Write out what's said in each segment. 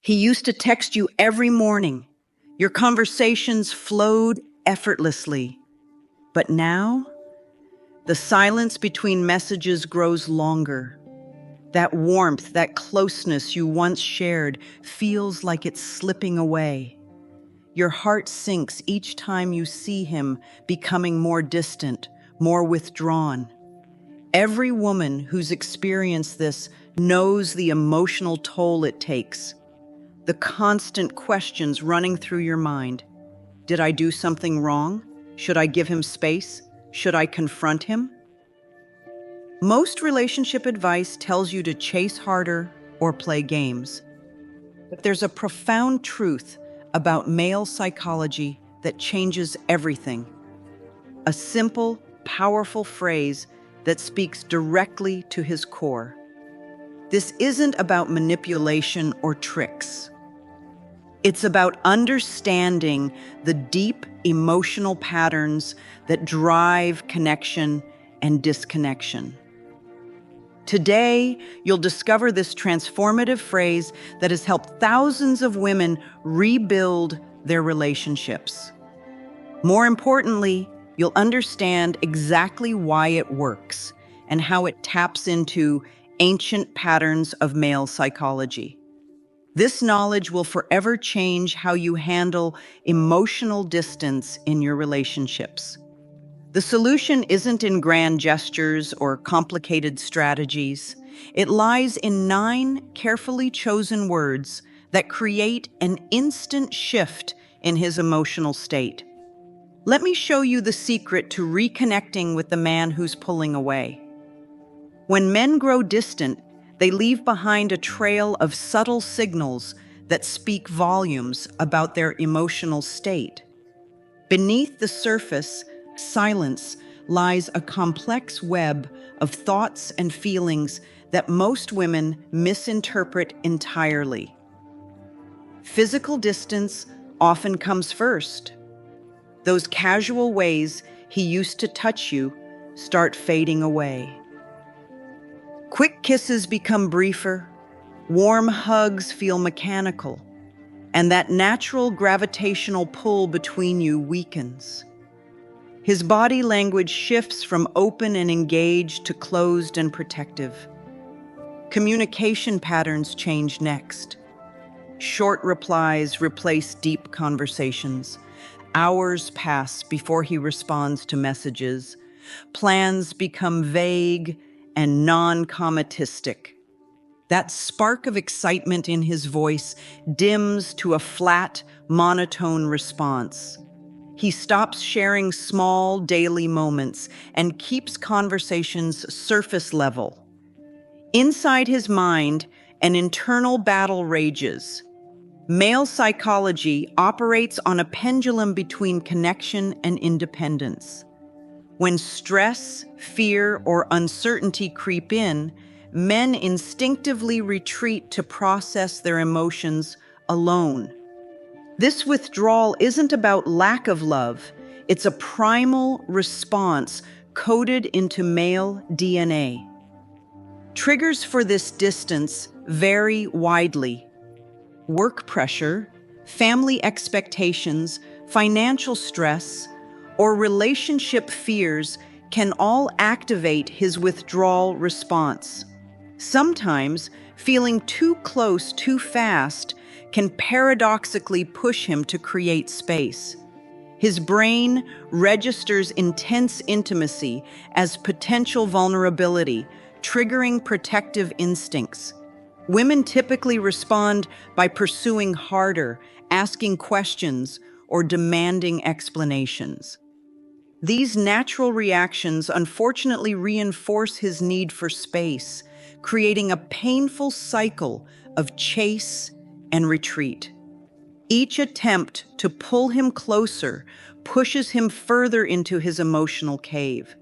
He used to text you every morning. Your conversations flowed effortlessly. But now, the silence between messages grows longer. That warmth, that closeness you once shared feels like it's slipping away. Your heart sinks each time you see him becoming more distant, more withdrawn. Every woman who's experienced this knows the emotional toll it takes. The constant questions running through your mind. Did I do something wrong? Should I give him space? Should I confront him? Most relationship advice tells you to chase harder or play games. But there's a profound truth about male psychology that changes everything. A simple, powerful phrase that speaks directly to his core. This isn't about manipulation or tricks. It's about understanding the deep emotional patterns that drive connection and disconnection. Today, you'll discover this transformative phrase that has helped thousands of women rebuild their relationships. More importantly, you'll understand exactly why it works and how it taps into ancient patterns of male psychology. This knowledge will forever change how you handle emotional distance in your relationships. The solution isn't in grand gestures or complicated strategies. It lies in 9 carefully chosen words that create an instant shift in his emotional state. Let me show you the secret to reconnecting with the man who's pulling away. When men grow distant, they leave behind a trail of subtle signals that speak volumes about their emotional state. Beneath the surface, silence, lies a complex web of thoughts and feelings that most women misinterpret entirely. Physical distance often comes first. Those casual ways he used to touch you start fading away. Quick kisses become briefer, warm hugs feel mechanical, and that natural gravitational pull between you weakens. His body language shifts from open and engaged to closed and protective. Communication patterns change next. Short replies replace deep conversations. Hours pass before he responds to messages. Plans become vague and non-committistic. That spark of excitement in his voice dims to a flat, monotone response. He stops sharing small daily moments and keeps conversations surface level. Inside his mind, an internal battle rages. Male psychology operates on a pendulum between connection and independence. When stress, fear, or uncertainty creep in, men instinctively retreat to process their emotions alone. This withdrawal isn't about lack of love, it's a primal response coded into male DNA. Triggers for this distance vary widely. Work pressure, family expectations, financial stress, or relationship fears can all activate his withdrawal response. Sometimes, feeling too close too fast can paradoxically push him to create space. His brain registers intense intimacy as potential vulnerability, triggering protective instincts. Women typically respond by pursuing harder, asking questions, or demanding explanations. These natural reactions unfortunately reinforce his need for space, creating a painful cycle of chase and retreat. Each attempt to pull him closer pushes him further into his emotional cave.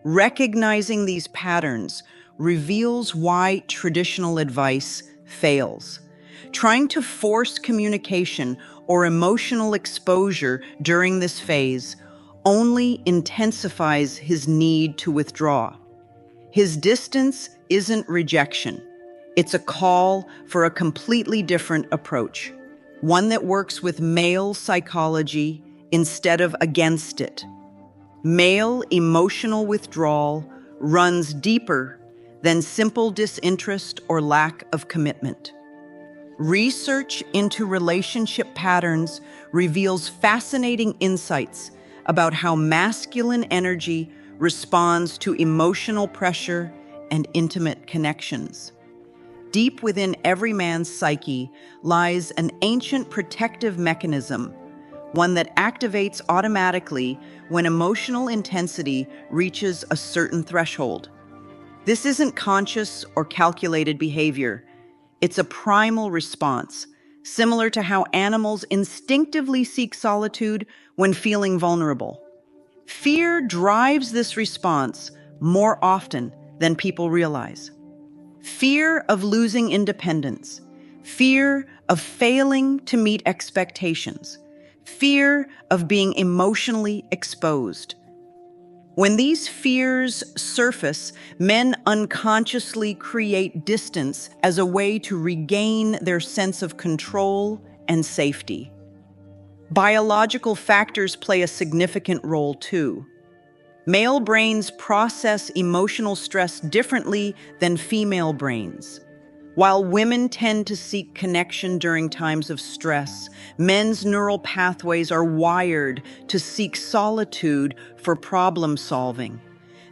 Recognizing these patterns reveals why traditional advice fails. Trying to force communication or emotional exposure during this phase only intensifies his need to withdraw. His distance isn't rejection. It's a call for a completely different approach, one that works with male psychology instead of against it. Male emotional withdrawal runs deeper than simple disinterest or lack of commitment. Research into relationship patterns reveals fascinating insights about how masculine energy responds to emotional pressure and intimate connections. Deep within every man's psyche lies an ancient protective mechanism, one that activates automatically when emotional intensity reaches a certain threshold. This isn't conscious or calculated behavior. It's a primal response, similar to how animals instinctively seek solitude when feeling vulnerable. Fear drives this response more often than people realize. Fear of losing independence, fear of failing to meet expectations, fear of being emotionally exposed. When these fears surface, men unconsciously create distance as a way to regain their sense of control and safety. Biological factors play a significant role too. Male brains process emotional stress differently than female brains. While women tend to seek connection during times of stress, men's neural pathways are wired to seek solitude for problem solving.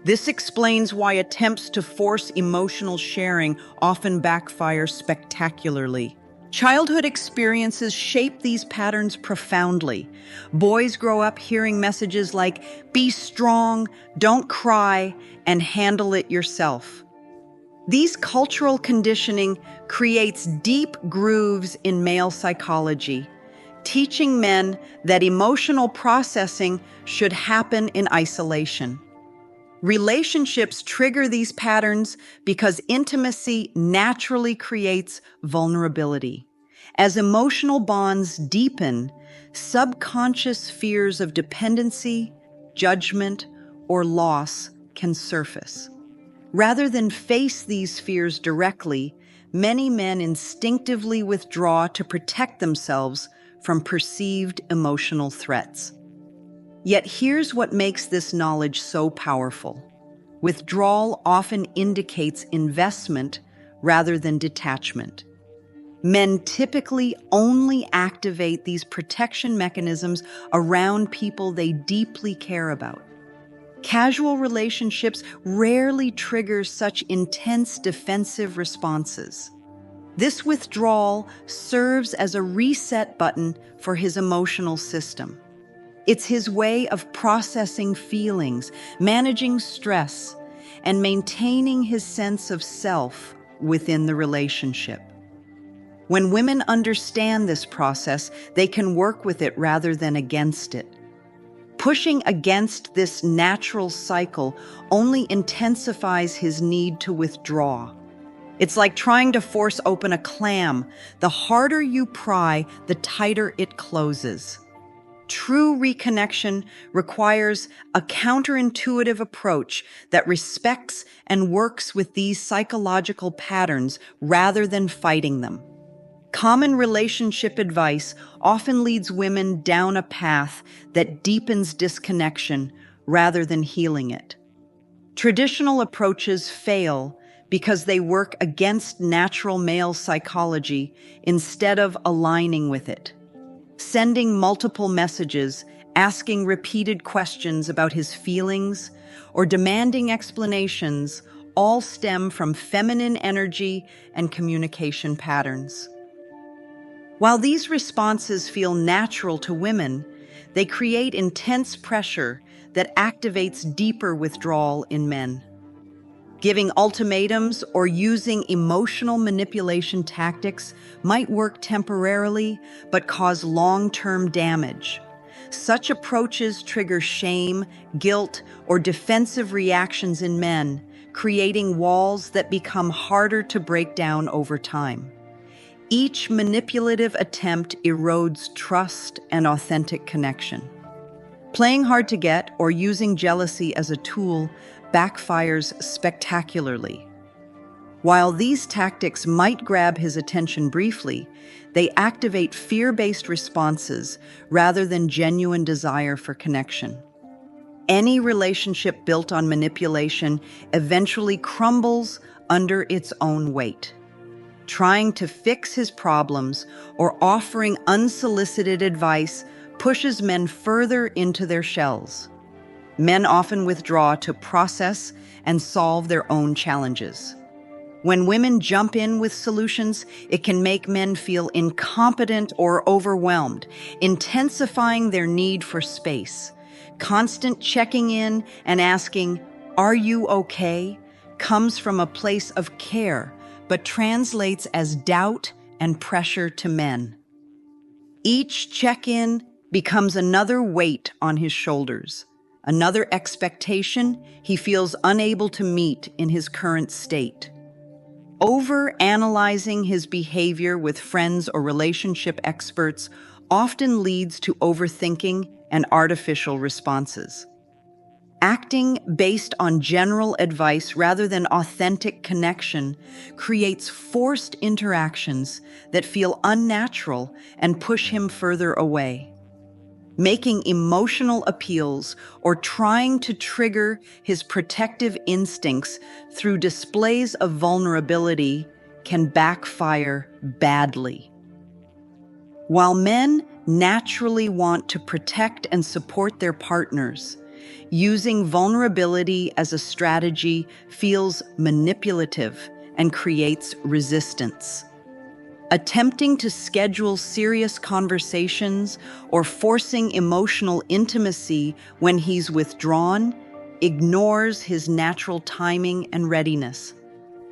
This explains why attempts to force emotional sharing often backfire spectacularly. Childhood experiences shape these patterns profoundly. Boys grow up hearing messages like, "Be strong, don't cry, and handle it yourself." These cultural conditioning creates deep grooves in male psychology, teaching men that emotional processing should happen in isolation. Relationships trigger these patterns because intimacy naturally creates vulnerability. As emotional bonds deepen, subconscious fears of dependency, judgment, or loss can surface. Rather than face these fears directly, many men instinctively withdraw to protect themselves from perceived emotional threats. Yet here's what makes this knowledge so powerful. Withdrawal often indicates investment rather than detachment. Men typically only activate these protection mechanisms around people they deeply care about. Casual relationships rarely trigger such intense defensive responses. This withdrawal serves as a reset button for his emotional system. It's his way of processing feelings, managing stress, and maintaining his sense of self within the relationship. When women understand this process, they can work with it rather than against it. Pushing against this natural cycle only intensifies his need to withdraw. It's like trying to force open a clam. The harder you pry, the tighter it closes. True reconnection requires a counterintuitive approach that respects and works with these psychological patterns rather than fighting them. Common relationship advice often leads women down a path that deepens disconnection rather than healing it. Traditional approaches fail because they work against natural male psychology instead of aligning with it. Sending multiple messages, asking repeated questions about his feelings, or demanding explanations all stem from feminine energy and communication patterns. While these responses feel natural to women, they create intense pressure that activates deeper withdrawal in men. Giving ultimatums or using emotional manipulation tactics might work temporarily, but cause long-term damage. Such approaches trigger shame, guilt, or defensive reactions in men, creating walls that become harder to break down over time. Each manipulative attempt erodes trust and authentic connection. Playing hard to get or using jealousy as a tool backfires spectacularly. While these tactics might grab his attention briefly, they activate fear-based responses rather than genuine desire for connection. Any relationship built on manipulation eventually crumbles under its own weight. Trying to fix his problems or offering unsolicited advice pushes men further into their shells. Men often withdraw to process and solve their own challenges. When women jump in with solutions, it can make men feel incompetent or overwhelmed, intensifying their need for space. Constant checking in and asking, "Are you okay?" comes from a place of care, but translates as doubt and pressure to men. Each check-in becomes another weight on his shoulders, another expectation he feels unable to meet in his current state. Over-analyzing his behavior with friends or relationship experts often leads to overthinking and artificial responses. Acting based on general advice rather than authentic connection creates forced interactions that feel unnatural and push him further away. Making emotional appeals or trying to trigger his protective instincts through displays of vulnerability can backfire badly. While men naturally want to protect and support their partners, using vulnerability as a strategy feels manipulative and creates resistance. Attempting to schedule serious conversations or forcing emotional intimacy when he's withdrawn ignores his natural timing and readiness.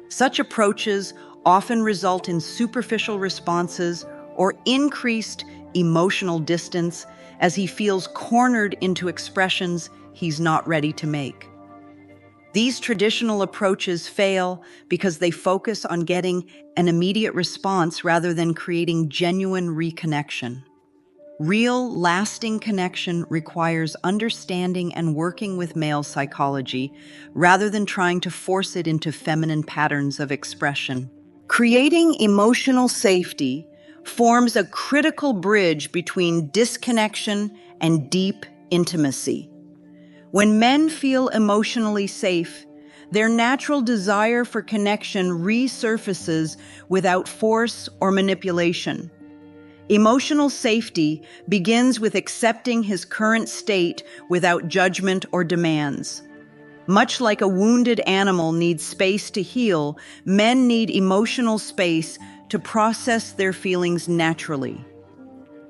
Such approaches often result in superficial responses or increased emotional distance as he feels cornered into expressions he's not ready to make. These traditional approaches fail because they focus on getting an immediate response rather than creating genuine reconnection. Real, lasting connection requires understanding and working with male psychology rather than trying to force it into feminine patterns of expression. Creating emotional safety forms a critical bridge between disconnection and deep intimacy. When men feel emotionally safe, their natural desire for connection resurfaces without force or manipulation. Emotional safety begins with accepting his current state without judgment or demands. Much like a wounded animal needs space to heal, men need emotional space to process their feelings naturally.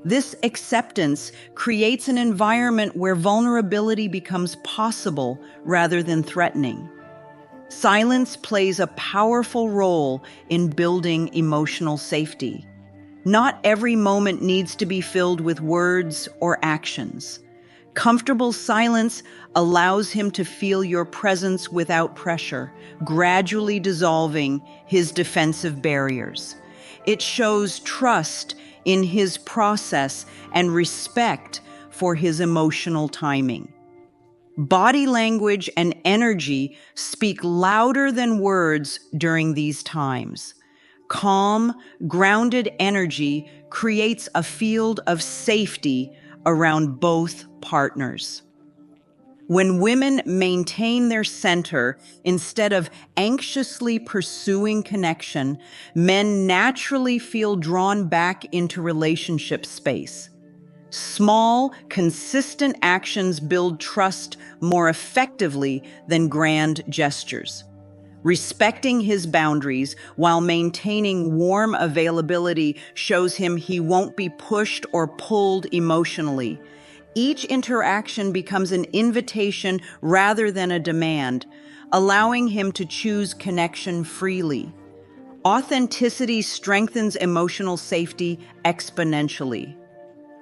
This acceptance creates an environment where vulnerability becomes possible rather than threatening. Silence plays a powerful role in building emotional safety. Not every moment needs to be filled with words or actions. Comfortable silence allows him to feel your presence without pressure, gradually dissolving his defensive barriers. It shows trust in his process and respect for his emotional timing. Body language and energy speak louder than words during these times. Calm, grounded energy creates a field of safety around both partners. When women maintain their center instead of anxiously pursuing connection, men naturally feel drawn back into relationship space. Small, consistent actions build trust more effectively than grand gestures. Respecting his boundaries while maintaining warm availability shows him he won't be pushed or pulled emotionally. Each interaction becomes an invitation rather than a demand, allowing him to choose connection freely. Authenticity strengthens emotional safety exponentially.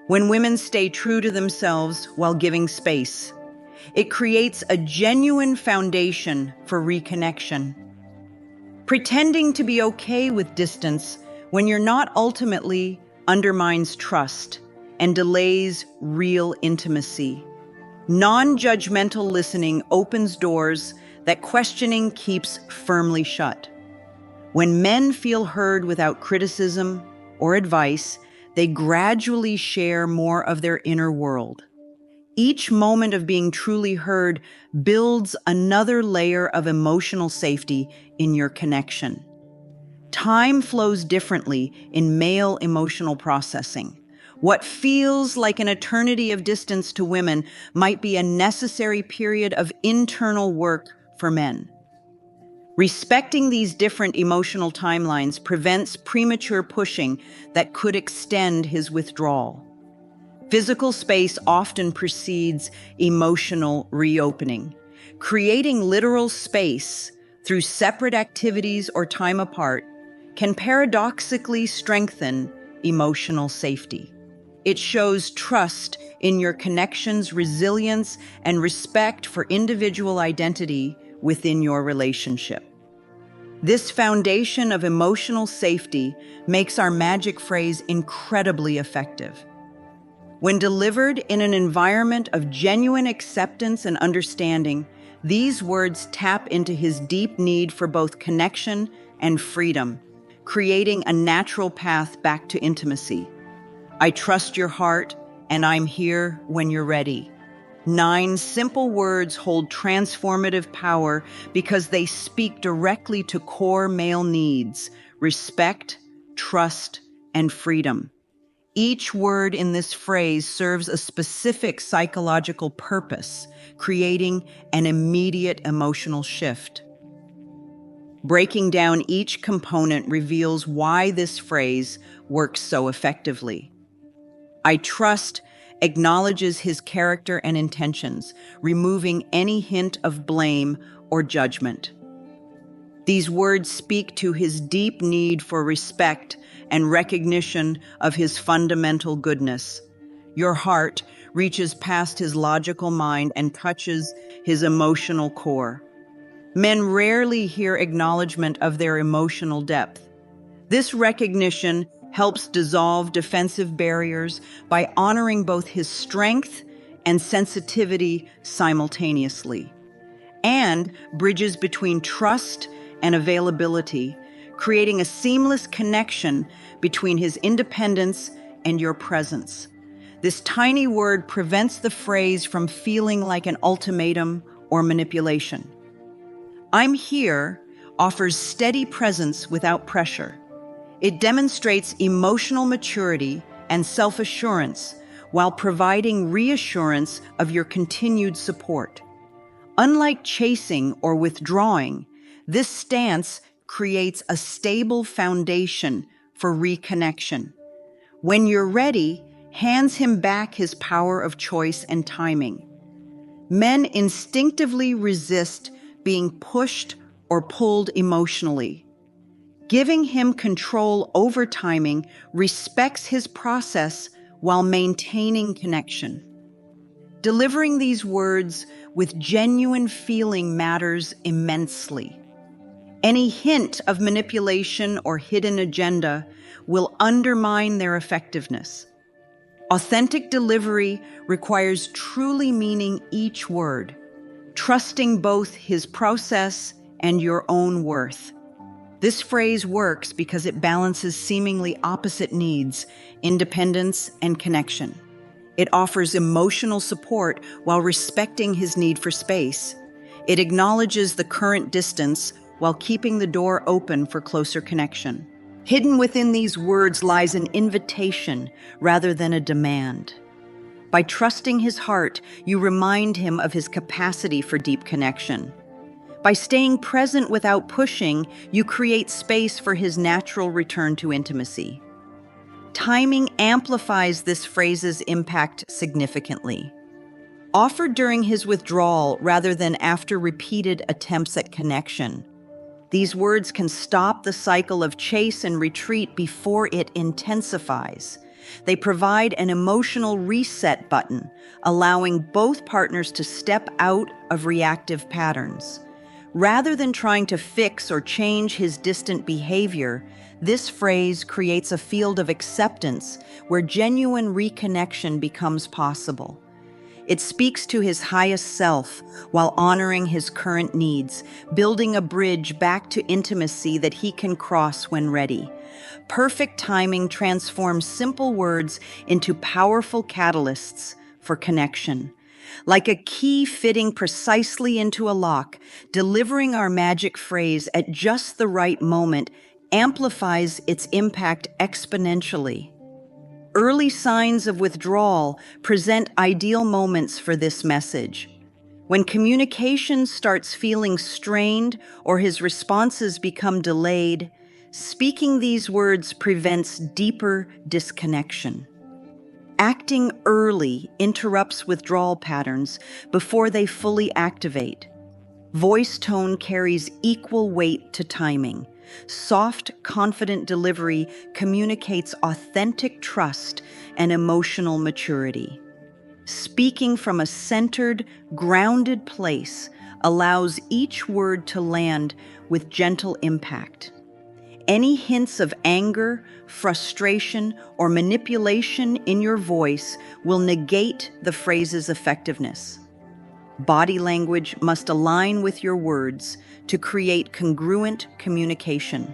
When women stay true to themselves while giving space, it creates a genuine foundation for reconnection. Pretending to be okay with distance when you're not ultimately undermines trust and delays real intimacy. Non-judgmental listening opens doors that questioning keeps firmly shut. When men feel heard without criticism or advice, they gradually share more of their inner world. Each moment of being truly heard builds another layer of emotional safety in your connection. Time flows differently in male emotional processing. What feels like an eternity of distance to women might be a necessary period of internal work for men. Respecting these different emotional timelines prevents premature pushing that could extend his withdrawal. Physical space often precedes emotional reopening. Creating literal space through separate activities or time apart can paradoxically strengthen emotional safety. It shows trust in your connection's resilience and respect for individual identity within your relationship. This foundation of emotional safety makes our magic phrase incredibly effective. When delivered in an environment of genuine acceptance and understanding, these words tap into his deep need for both connection and freedom, creating a natural path back to intimacy. I trust your heart, and I'm here when you're ready. 9 simple words hold transformative power because they speak directly to core male needs: respect, trust, and freedom. Each word in this phrase serves a specific psychological purpose, creating an immediate emotional shift. Breaking down each component reveals why this phrase works so effectively. I trust acknowledges his character and intentions, removing any hint of blame or judgment. These words speak to his deep need for respect and recognition of his fundamental goodness. Your heart reaches past his logical mind and touches his emotional core. Men rarely hear acknowledgement of their emotional depth. This recognition helps dissolve defensive barriers by honoring both his strength and sensitivity simultaneously, and bridges between trust and availability, creating a seamless connection between his independence and your presence. This tiny word prevents the phrase from feeling like an ultimatum or manipulation. I'm here offers steady presence without pressure. It demonstrates emotional maturity and self-assurance while providing reassurance of your continued support. Unlike chasing or withdrawing, this stance creates a stable foundation for reconnection. When you're ready, hands him back his power of choice and timing. Men instinctively resist being pushed or pulled emotionally. Giving him control over timing respects his process while maintaining connection. Delivering these words with genuine feeling matters immensely. Any hint of manipulation or hidden agenda will undermine their effectiveness. Authentic delivery requires truly meaning each word, trusting both his process and your own worth. This phrase works because it balances seemingly opposite needs, independence and connection. It offers emotional support while respecting his need for space. It acknowledges the current distance while keeping the door open for closer connection. Hidden within these words lies an invitation rather than a demand. By trusting his heart, you remind him of his capacity for deep connection. By staying present without pushing, you create space for his natural return to intimacy. Timing amplifies this phrase's impact significantly. Offered during his withdrawal rather than after repeated attempts at connection, these words can stop the cycle of chase and retreat before it intensifies. They provide an emotional reset button, allowing both partners to step out of reactive patterns. Rather than trying to fix or change his distant behavior, this phrase creates a field of acceptance where genuine reconnection becomes possible. It speaks to his highest self while honoring his current needs, building a bridge back to intimacy that he can cross when ready. Perfect timing transforms simple words into powerful catalysts for connection. Like a key fitting precisely into a lock, delivering our magic phrase at just the right moment amplifies its impact exponentially. Early signs of withdrawal present ideal moments for this message. When communication starts feeling strained or his responses become delayed, speaking these words prevents deeper disconnection. Acting early interrupts withdrawal patterns before they fully activate. Voice tone carries equal weight to timing. Soft, confident delivery communicates authentic trust and emotional maturity. Speaking from a centered, grounded place allows each word to land with gentle impact. Any hints of anger, frustration, or manipulation in your voice will negate the phrase's effectiveness. Body language must align with your words to create congruent communication.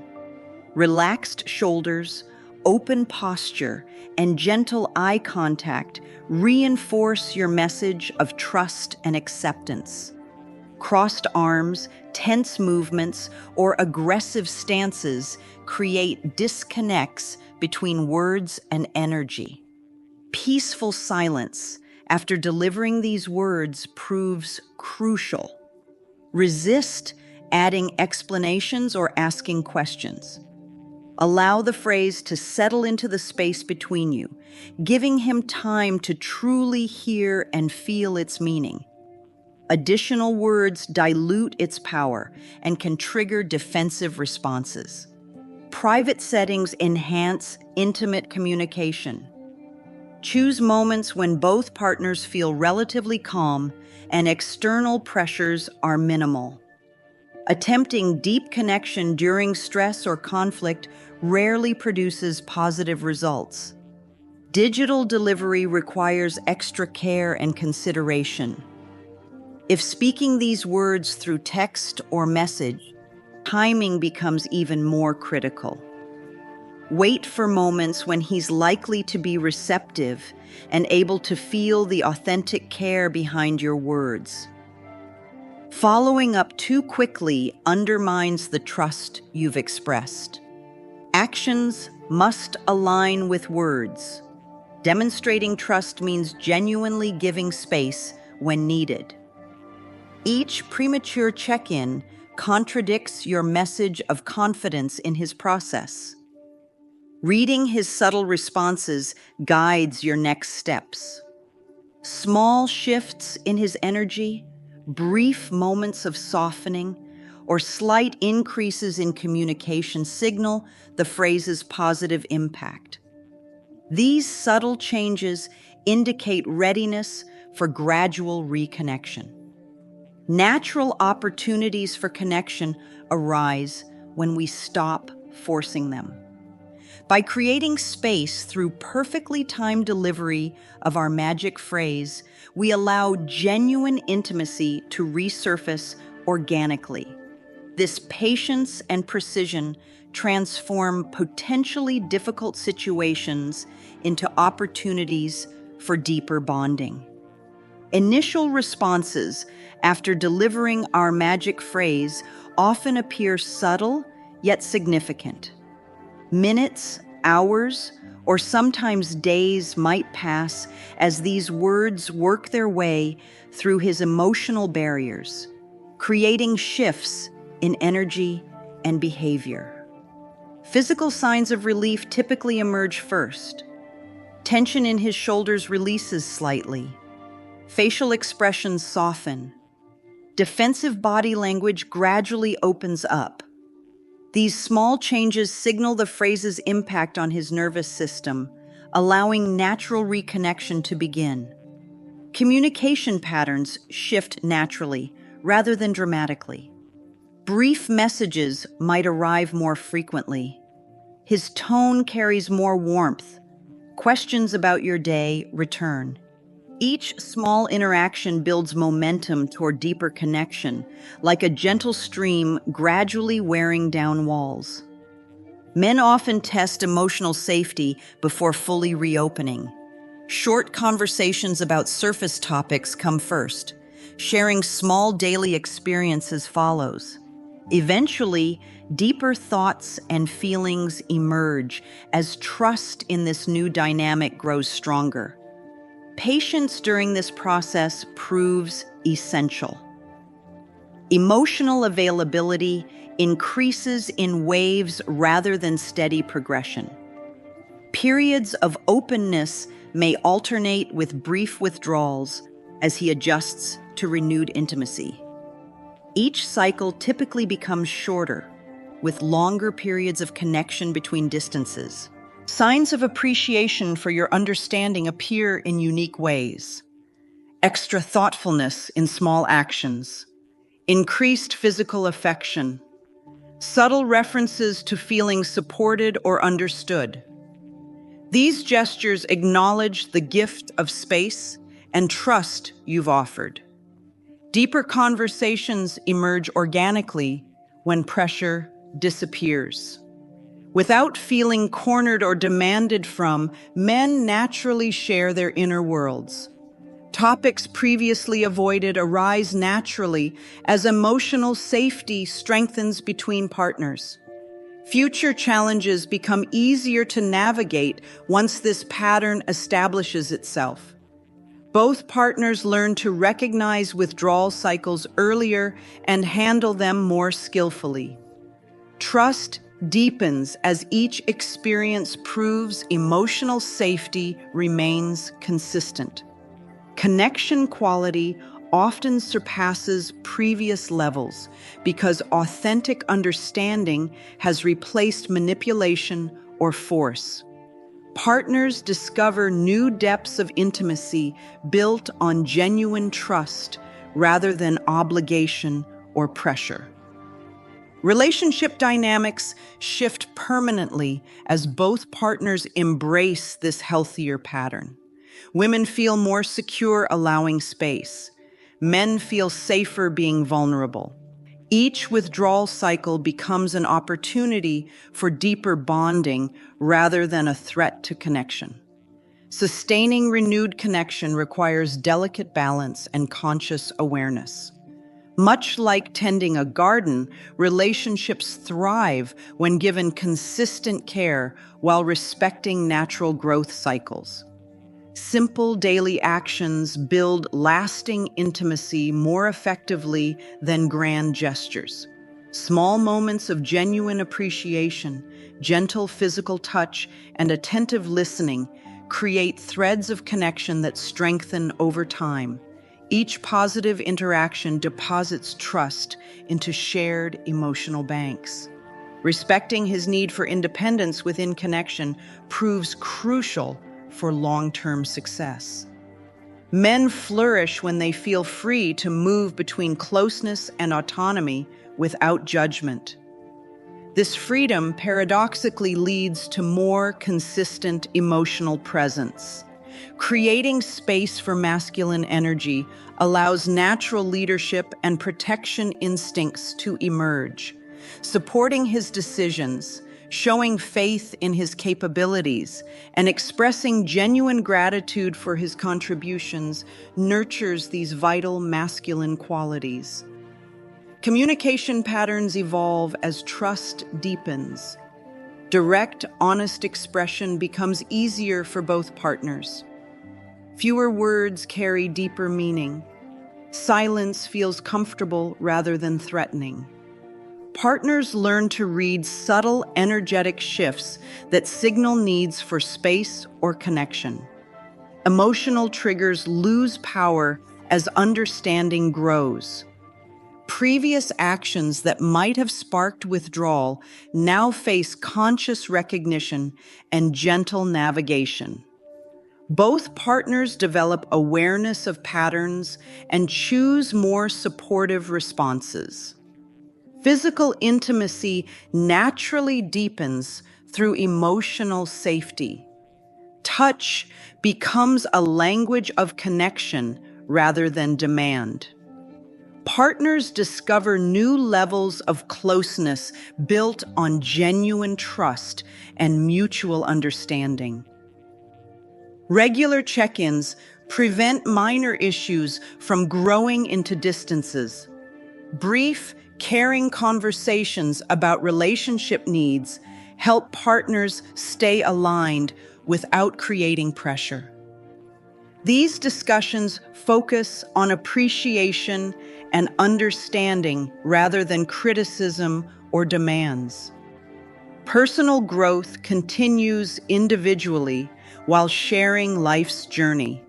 Relaxed shoulders, open posture, and gentle eye contact reinforce your message of trust and acceptance. Crossed arms, tense movements, or aggressive stances create disconnects between words and energy. Peaceful silence after delivering these words proves crucial. Resist adding explanations or asking questions. Allow the phrase to settle into the space between you, giving him time to truly hear and feel its meaning. Additional words dilute its power and can trigger defensive responses. Private settings enhance intimate communication. Choose moments when both partners feel relatively calm and external pressures are minimal. Attempting deep connection during stress or conflict rarely produces positive results. Digital delivery requires extra care and consideration. If speaking these words through text or message, timing becomes even more critical. Wait for moments when he's likely to be receptive and able to feel the authentic care behind your words. Following up too quickly undermines the trust you've expressed. Actions must align with words. Demonstrating trust means genuinely giving space when needed. Each premature check-in contradicts your message of confidence in his process. Reading his subtle responses guides your next steps. Small shifts in his energy, brief moments of softening, or slight increases in communication signal the phrase's positive impact. These subtle changes indicate readiness for gradual reconnection. Natural opportunities for connection arise when we stop forcing them. By creating space through perfectly timed delivery of our magic phrase, we allow genuine intimacy to resurface organically. This patience and precision transform potentially difficult situations into opportunities for deeper bonding. Initial responses after delivering our magic phrase often appear subtle yet significant. Minutes, hours, or sometimes days might pass as these words work their way through his emotional barriers, creating shifts in energy and behavior. Physical signs of relief typically emerge first. Tension in his shoulders releases slightly. Facial expressions soften. Defensive body language gradually opens up. These small changes signal the phrase's impact on his nervous system, allowing natural reconnection to begin. Communication patterns shift naturally, rather than dramatically. Brief messages might arrive more frequently. His tone carries more warmth. Questions about your day return. Each small interaction builds momentum toward deeper connection, like a gentle stream gradually wearing down walls. Men often test emotional safety before fully reopening. Short conversations about surface topics come first. Sharing small daily experiences follows. Eventually, deeper thoughts and feelings emerge as trust in this new dynamic grows stronger. Patience during this process proves essential. Emotional availability increases in waves rather than steady progression. Periods of openness may alternate with brief withdrawals as he adjusts to renewed intimacy. Each cycle typically becomes shorter, with longer periods of connection between distances. Signs of appreciation for your understanding appear in unique ways. Extra thoughtfulness in small actions, increased physical affection, subtle references to feeling supported or understood. These gestures acknowledge the gift of space and trust you've offered. Deeper conversations emerge organically when pressure disappears. Without feeling cornered or demanded from, men naturally share their inner worlds. Topics previously avoided arise naturally as emotional safety strengthens between partners. Future challenges become easier to navigate once this pattern establishes itself. Both partners learn to recognize withdrawal cycles earlier and handle them more skillfully. Trust deepens as each experience proves emotional safety remains consistent. Connection quality often surpasses previous levels because authentic understanding has replaced manipulation or force. Partners discover new depths of intimacy built on genuine trust rather than obligation or pressure. Relationship dynamics shift permanently as both partners embrace this healthier pattern. Women feel more secure allowing space. Men feel safer being vulnerable. Each withdrawal cycle becomes an opportunity for deeper bonding rather than a threat to connection. Sustaining renewed connection requires delicate balance and conscious awareness. Much like tending a garden, relationships thrive when given consistent care while respecting natural growth cycles. Simple daily actions build lasting intimacy more effectively than grand gestures. Small moments of genuine appreciation, gentle physical touch, and attentive listening create threads of connection that strengthen over time. Each positive interaction deposits trust into shared emotional banks. Respecting his need for independence within connection proves crucial for long-term success. Men flourish when they feel free to move between closeness and autonomy without judgment. This freedom paradoxically leads to more consistent emotional presence. Creating space for masculine energy allows natural leadership and protection instincts to emerge. Supporting his decisions, showing faith in his capabilities, and expressing genuine gratitude for his contributions nurtures these vital masculine qualities. Communication patterns evolve as trust deepens. Direct, honest expression becomes easier for both partners. Fewer words carry deeper meaning. Silence feels comfortable rather than threatening. Partners learn to read subtle, energetic shifts that signal needs for space or connection. Emotional triggers lose power as understanding grows. Previous actions that might have sparked withdrawal now face conscious recognition and gentle navigation. Both partners develop awareness of patterns and choose more supportive responses. Physical intimacy naturally deepens through emotional safety. Touch becomes a language of connection rather than demand. Partners discover new levels of closeness built on genuine trust and mutual understanding. Regular check-ins prevent minor issues from growing into distances. Brief, caring conversations about relationship needs help partners stay aligned without creating pressure. These discussions focus on appreciation and understanding rather than criticism or demands. Personal growth continues individually while sharing life's journey.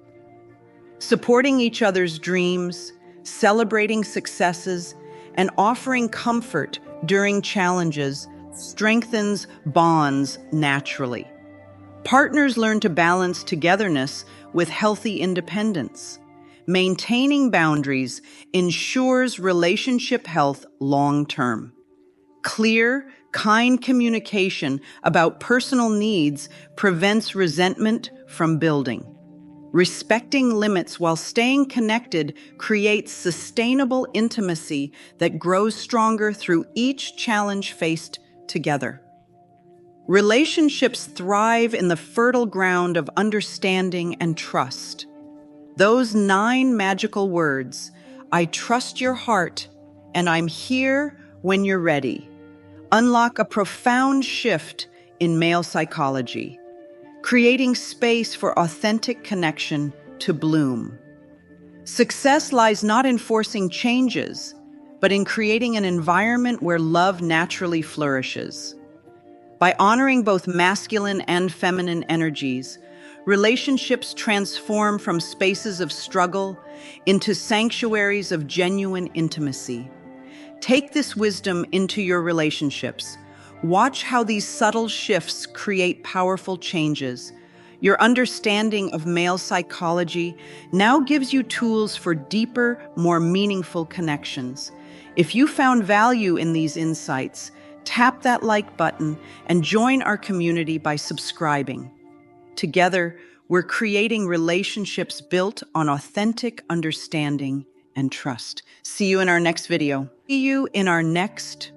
Supporting each other's dreams, celebrating successes, and offering comfort during challenges strengthens bonds naturally. Partners learn to balance togetherness with healthy independence. Maintaining boundaries ensures relationship health long-term. Clear, kind communication about personal needs prevents resentment from building. Respecting limits while staying connected creates sustainable intimacy that grows stronger through each challenge faced together. Relationships thrive in the fertile ground of understanding and trust. Those 9 magical words, "I trust your heart," and "I'm here when you're ready," unlock a profound shift in male psychology, creating space for authentic connection to bloom. Success lies not in forcing changes, but in creating an environment where love naturally flourishes. By honoring both masculine and feminine energies, relationships transform from spaces of struggle into sanctuaries of genuine intimacy. Take this wisdom into your relationships. Watch how these subtle shifts create powerful changes. Your understanding of male psychology now gives you tools for deeper, more meaningful connections. If you found value in these insights, tap that like button and join our community by subscribing. Together, we're creating relationships built on authentic understanding and trust. See you in our next video. See you in our next